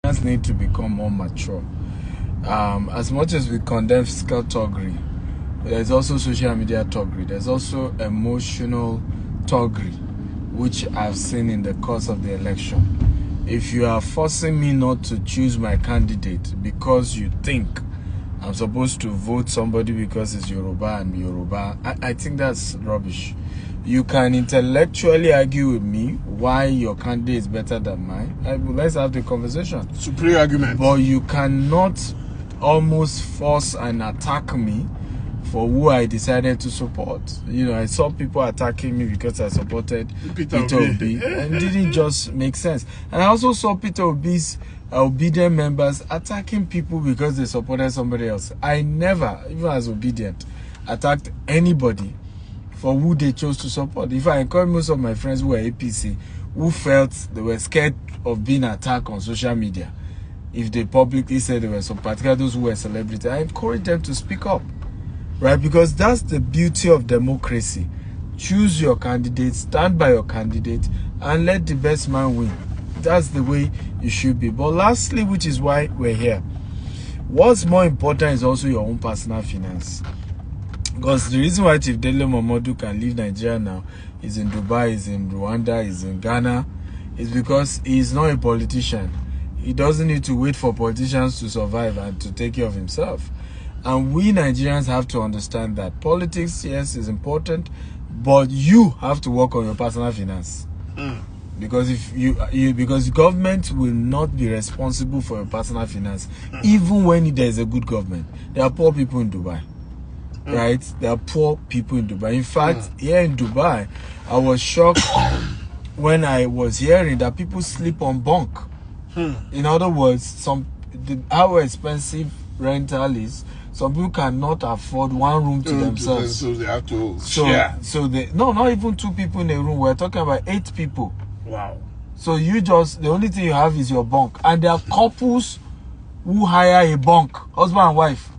Need to become more mature. As much as we condemn fiscal thuggery, there's also social media thuggery. There's also emotional thuggery, which I've seen in the course of the election. If you are forcing me not to choose my candidate because you think I'm supposed to vote somebody because it's Yoruba and Yoruba, I think that's rubbish. You can intellectually argue with me why your candidate is better than mine. Let's have the conversation. Supreme argument. But you cannot almost force and attack me for who I decided to support. You know, I saw people attacking me because I supported Peter Obi, and it didn't just make sense. And I also saw Peter Obi's obedient members attacking people because they supported somebody else. I never, even as obedient, attacked anybody for who they chose to support. If I encourage most of my friends who were APC, who felt they were scared of being attacked on social media, if they publicly said they were some particular those who were celebrities, I encourage them to speak up, right? Because that's the beauty of democracy. Choose your candidate, stand by your candidate, and let the best man win. That's the way you should be. But lastly, which is why we're here, what's more important is also your own personal finance. Because the reason why Chief Dele Momodu can leave Nigeria now, is in Dubai, is in Rwanda, is in Ghana, is because he's not a politician. He doesn't need to wait for politicians to survive and to take care of himself. And we Nigerians have to understand that politics, yes, is important, but you have to work on your personal finance. Because because government will not be responsible for your personal finance, even when there is a good government. There are poor people in Dubai. Right? There are poor people in Dubai. In fact, here in Dubai, I was shocked when I was hearing that people sleep on bunk. In other words, how expensive rental is, some people cannot afford one room to themselves. So they have to share. Not even 2 people in a room. We're talking about 8 people. Wow. So the only thing you have is your bunk. And there are couples who hire a bunk, husband and wife.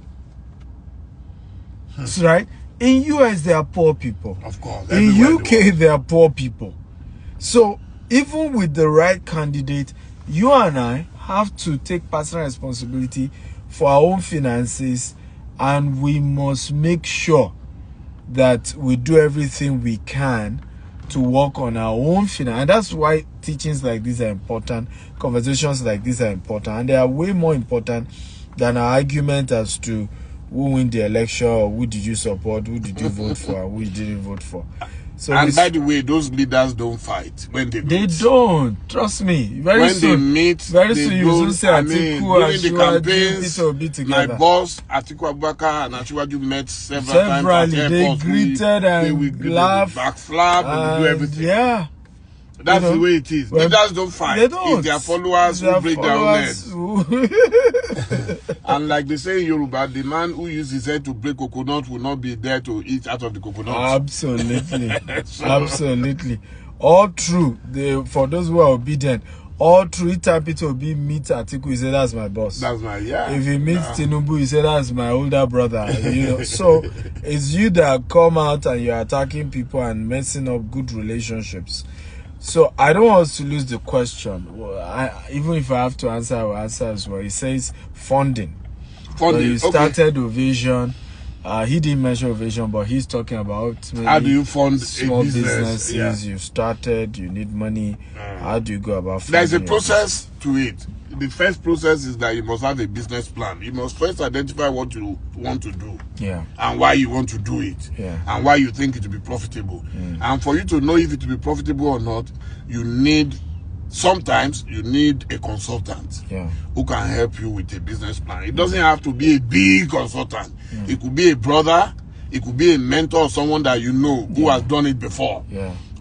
Right? In US, there are poor people. Of course. In UK, there are poor people. So even with the right candidate, you and I have to take personal responsibility for our own finances, and we must make sure that we do everything we can to work on our own finance. And that's why teachings like these are important, conversations like these are important, and they are way more important than our argument as to who win the election, or who did you support, who did you vote for, and who you didn't vote for. So and by the way, those leaders don't fight when they meet. They don't. Trust me. Very soon you will say Atiku and Asiwaju, my boss Atiku Abubakar and Asiwaju met several times at they greeted and laughed, backflap and do everything. Yeah. That's the way it is. Leaders don't fight. They don't. It's their followers who break their own heads. And like they say in Yoruba, the man who uses his head to break coconut will not be there to eat out of the coconut. Absolutely. Absolutely. All true. For those who are obedient, all true. Each time Peter Obi meets Atiku, he said, that's my boss. That's my, If he meets Tinubu, he said, that's my older brother. You know, so it's you that come out and you're attacking people and messing up good relationships. So I don't want us to lose the question. Even if I have to answer, I will answer as well. He says funding. You started Ovation. He didn't mention Ovation, but he's talking about maybe how do you fund small a business? businesses. You started, you need money. How do you go about funding? There's a process to it. The first process is that you must have a business plan. You must first identify what you want to do, and why you want to do it, and why you think it will be profitable. And for you to know if it will be profitable or not, sometimes you need a consultant who can help you with a business plan. It doesn't have to be a big consultant. It could be a brother, it could be a mentor, or someone that you know who has done it before.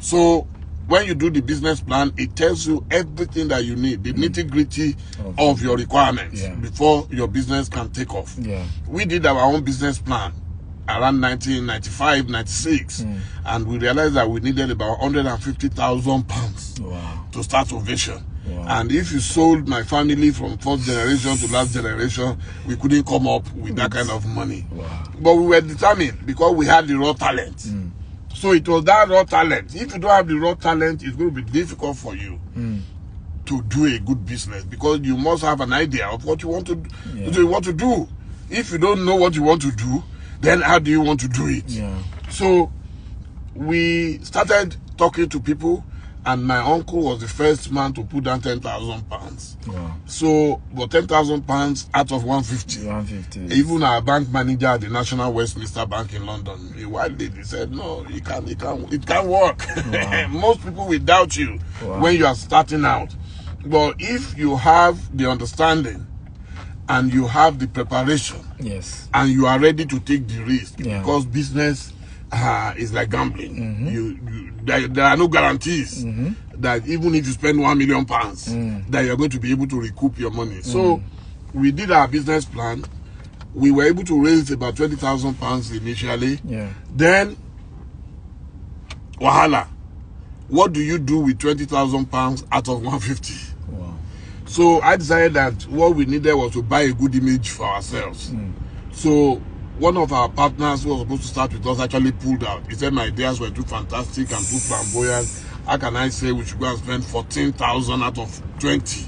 So when you do the business plan, it tells you everything that you need, the nitty-gritty of your requirements before your business can take off. We did our own business plan around 1995, 96, and we realized that we needed about £150,000 to start Ovation. And if you sold my family from first generation to last generation, we couldn't come up with that kind of money. But we were determined because we had the raw talent. So it was that raw talent. If you don't have the raw talent, it's going to be difficult for you to do a good business, because you must have an idea of what you want to do. If you don't know what you want to do, then how do you want to do it? So we started talking to people, and my uncle was the first man to put down £10,000. So, but £10,000 out of 150. Even our bank manager at the National Westminster Bank in London, he said, no, it can't work. Most people will doubt you when you are starting out. But if you have the understanding and you have the preparation, and you are ready to take the risk, because business is like gambling. There are no guarantees that even if you spend £1 million, that you're going to be able to recoup your money. So we did our business plan. We were able to raise about £20,000 initially. Then, wahala. What do you do with £20,000 out of 150? So I decided that what we needed was to buy a good image for ourselves. So one of our partners who was supposed to start with us actually pulled out. He said my ideas were too fantastic and too flamboyant. How can I say we should go and spend 14,000 out of 20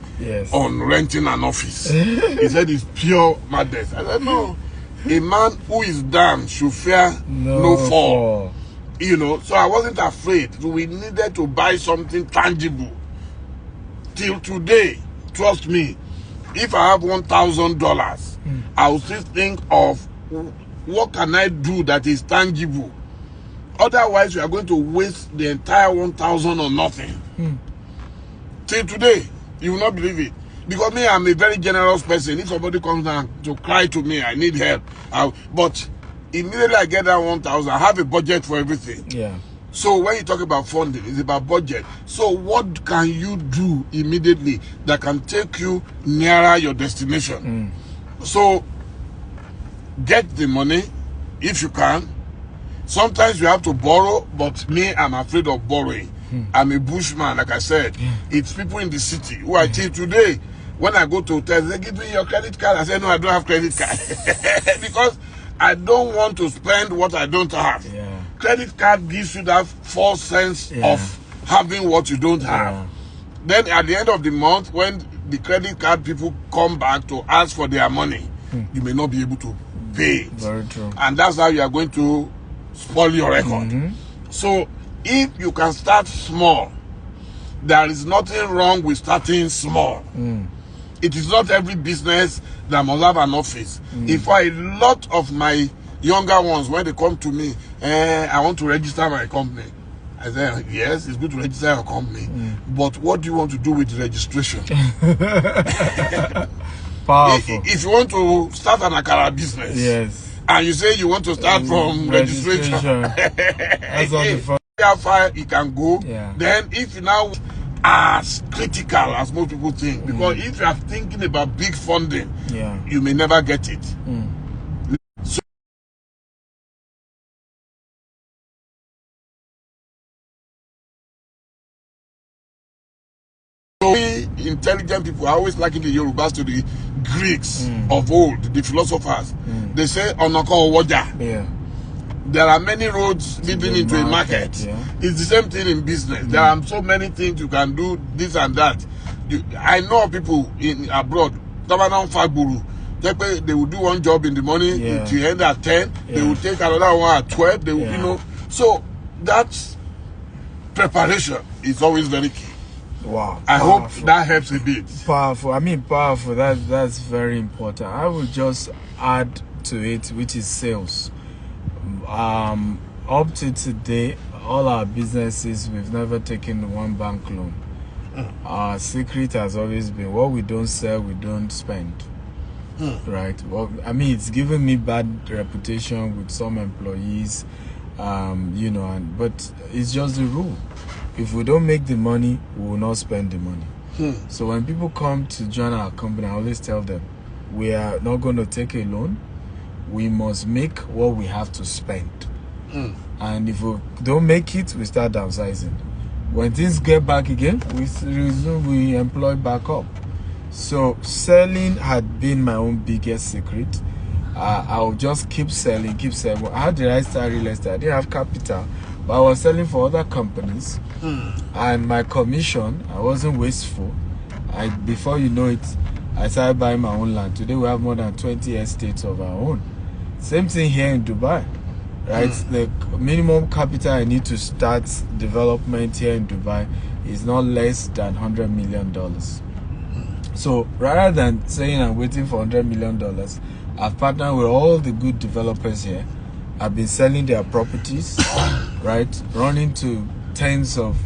on renting an office? He said it's pure madness. I said no. A man who is down should fear no fall. You know, so I wasn't afraid. So we needed to buy something tangible. Till today, trust me, if I have $1,000, I will still think of what can I do that is tangible. Otherwise, we are going to waste the entire 1,000 on nothing. Till today, you will not believe it. Because me, I'm a very generous person. If somebody comes down to cry to me, I need help. But immediately I get that 1,000, I have a budget for everything. So when you talk about funding, it's about budget. So what can you do immediately that can take you nearer your destination? So get the money if you can. Sometimes you have to borrow, but me, I'm afraid of borrowing. I'm a bushman, like I said. It's people in the city who I till today, when I go to hotels, they give me your credit card. I say, no, I don't have credit card. Because I don't want to spend what I don't have. Credit card gives you that false sense of having what you don't have. Then at the end of the month, when the credit card people come back to ask for their money, you may not be able to pay it. Very true. And that's how you are going to spoil your record. So if you can start small, there is nothing wrong with starting small. It is not every business that must have an office. If a lot of my younger ones, when they come to me, I want to register my company, I say, yes, it's good to register your company, but what do you want to do with the registration? Powerful. If you want to start an akara business, and you say you want to start from registration, that's not the fun. How far it can go. Then if you now as critical as most people think, because if you are thinking about big funding, you may never get it. So we intelligent people, I always liken the Yorubas to the Greeks of old, the philosophers. They say onoko waja. There are many roads leading into a market. It's the same thing in business. There are so many things you can do, this and that. I know people in abroad, they will do one job in the morning, till end at 10, they will take another one at 12, they will, you know. So that preparation is always very key. Wow. I hope that helps a bit. Powerful. I mean, powerful. That's very important. I will just add to it, which is sales. Up to today, all our businesses, we've never taken one bank loan. Our secret has always been what we don't sell, we don't spend. Right? Well, I mean, it's given me bad reputation with some employees, you know, but it's just the rule. If we don't make the money, we will not spend the money. So when people come to join our company, I always tell them, we are not going to take a loan. We must make what we have to spend. And if we don't make it, we start downsizing. When things get back again, we resume, we employ back up. So selling had been my own biggest secret. I'll just keep selling. How did I start real estate? I didn't have capital, but I was selling for other companies. And my commission, I wasn't wasteful. Before you know it, I started buying my own land. Today we have more than 20 estates of our own. Same thing here in Dubai, right? The minimum capital I need to start development here in Dubai is not less than $100 million. So rather than saying I'm waiting for $100 million, I've partnered with all the good developers here. I've been selling their properties, right? Running to tens of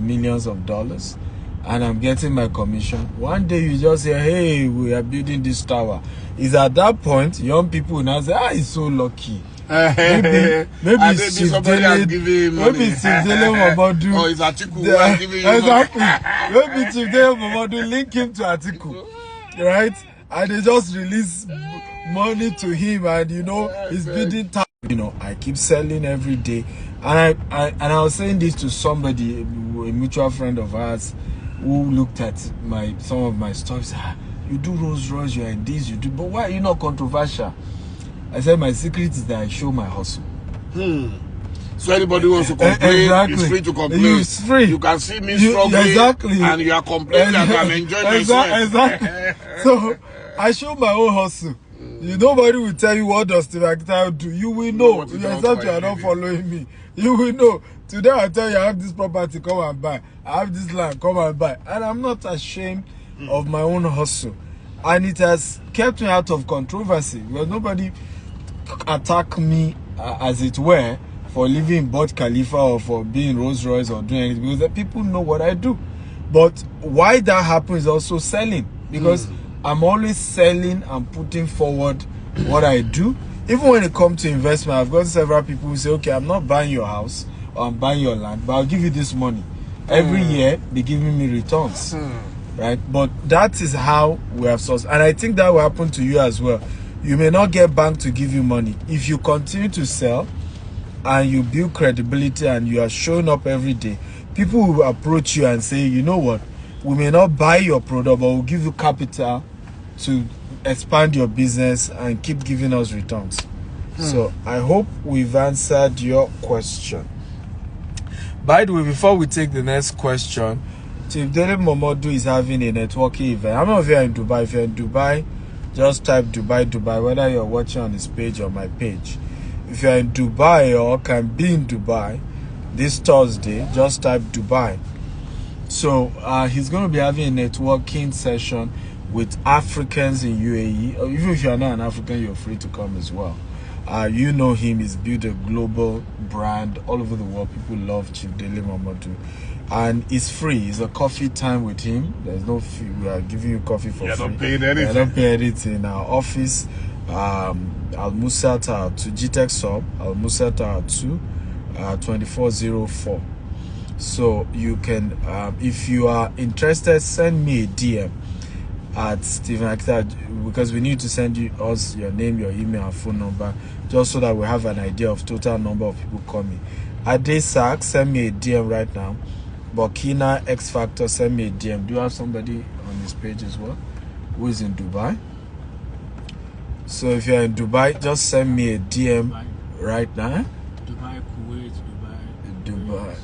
millions of dollars, and I'm getting my commission. One day you just say, hey, we are building this tower. Is at that point young people now say, he's so lucky. Maybe somebody has given him money. Maybe Chief Dele Momodu. Or is Atiku who has given him exactly. money? Maybe Chief Dele Momodu link him to Atiku, right? And they just release money to him, and he's building tower. I keep selling every day, and I was saying this to somebody, a mutual friend of ours, who looked at some of my stuff. Said, you do Rolls Royce, you are in this, you do, but why are you not controversial? I said my secret is that I show my hustle. So anybody wants to complain, is free to complain. It's free. You can see me struggling, and you are complaining that I'm enjoying myself. Exactly. So I show my own hustle. Nobody will tell you what does Steve Akita do. You will know. Except you are not following me. You will know. Today I tell you I have this property, come and buy. I have this land, come and buy. And I'm not ashamed of my own hustle. And it has kept me out of controversy. Because nobody attack me, as it were, for living in Burj Khalifa or for being Rolls Royce or doing anything. Because the people know what I do. But why that happens is also selling. Because I'm always selling and putting forward what I do. Even when it comes to investment, I've got several people who say, okay, I'm not buying your house or I'm buying your land, but I'll give you this money. Every year, they're giving me returns, right? But that is how we have sourced. And I think that will happen to you as well. You may not get bank to give you money. If you continue to sell and you build credibility and you are showing up every day, people will approach you and say, you know what? We may not buy your product, but we'll give you capital to expand your business and keep giving us returns. So I hope we've answered your question. By the way, before we take the next question, Chief Dele Momodu is having a networking event. How many of you are in Dubai? If you're in Dubai, just type Dubai, whether you're watching on his page or my page. If you're in Dubai or can be in Dubai this Thursday, just type Dubai. So he's going to be having a networking session with Africans in UAE. Or even if you're not an African, you're free to come as well. You know him. He's built a global brand all over the world. People love Chief Dele Momodu. And it's free. It's a coffee time with him. There's no fee. We are giving you coffee for free. You're not paying anything. You're not paying anything. In our office, Al Musa Tower 2, GTEC Sub, Al Musa Tower 2, 2404. So you can, if you are interested, send me a DM at Stephen Akita, because we need to send us your name, your email, and phone number, just so that we have an idea of total number of people coming. Adesak, send me a DM right now. Burkina X Factor, send me a DM. Do you have somebody on this page as well who is in Dubai? So if you're in Dubai, just send me a DM right now. Dubai, Kuwait, Dubai.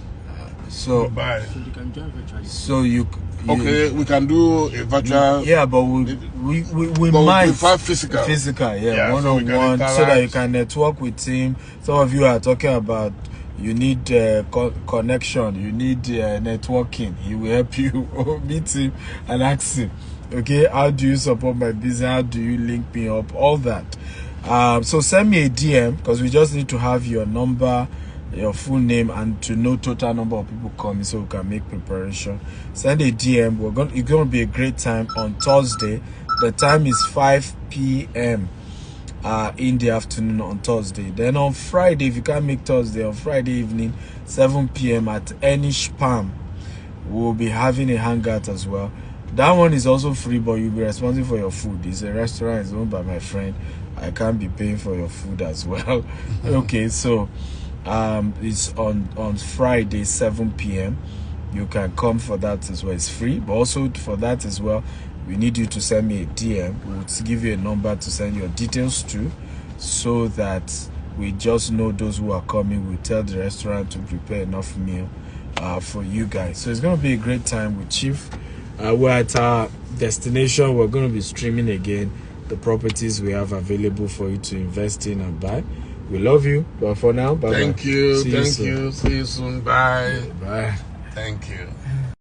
So you can join virtually. So you okay, we can do a virtual. Yeah, but we might prefer physical. Yeah, one-on-one, so that you can network with him. Some of you are talking about you need connection, you need networking. He will help you meet him and ask him, okay, how do you support my business? How do you link me up? All that. So send me a DM, because we just need to have your number, your full name, and to know total number of people coming, so we can make preparation. Send a DM. It's going to be a great time on Thursday. The time is 5 p.m. In the afternoon on Thursday. Then on Friday, if you can't make Thursday, on Friday evening, 7 p.m. at Enish Palm, we'll be having a hangout as well. That one is also free, but you'll be responsible for your food. It's a restaurant, it's owned by my friend. I can't be paying for your food as well. Okay, so it's on Friday, 7 p.m. You can come for that as well. It's free, but also for that as well, we need you to send me a DM. We'll give you a number to send your details to, so that we just know those who are coming. We'll tell the restaurant to prepare enough meal for you guys. So it's going to be a great time with Chief. we're at our destination. We're going to be streaming again the properties we have available for you to invest in and buy. We love you, but for now, bye. Thank you. See you. See you soon. Bye. Bye. Thank you.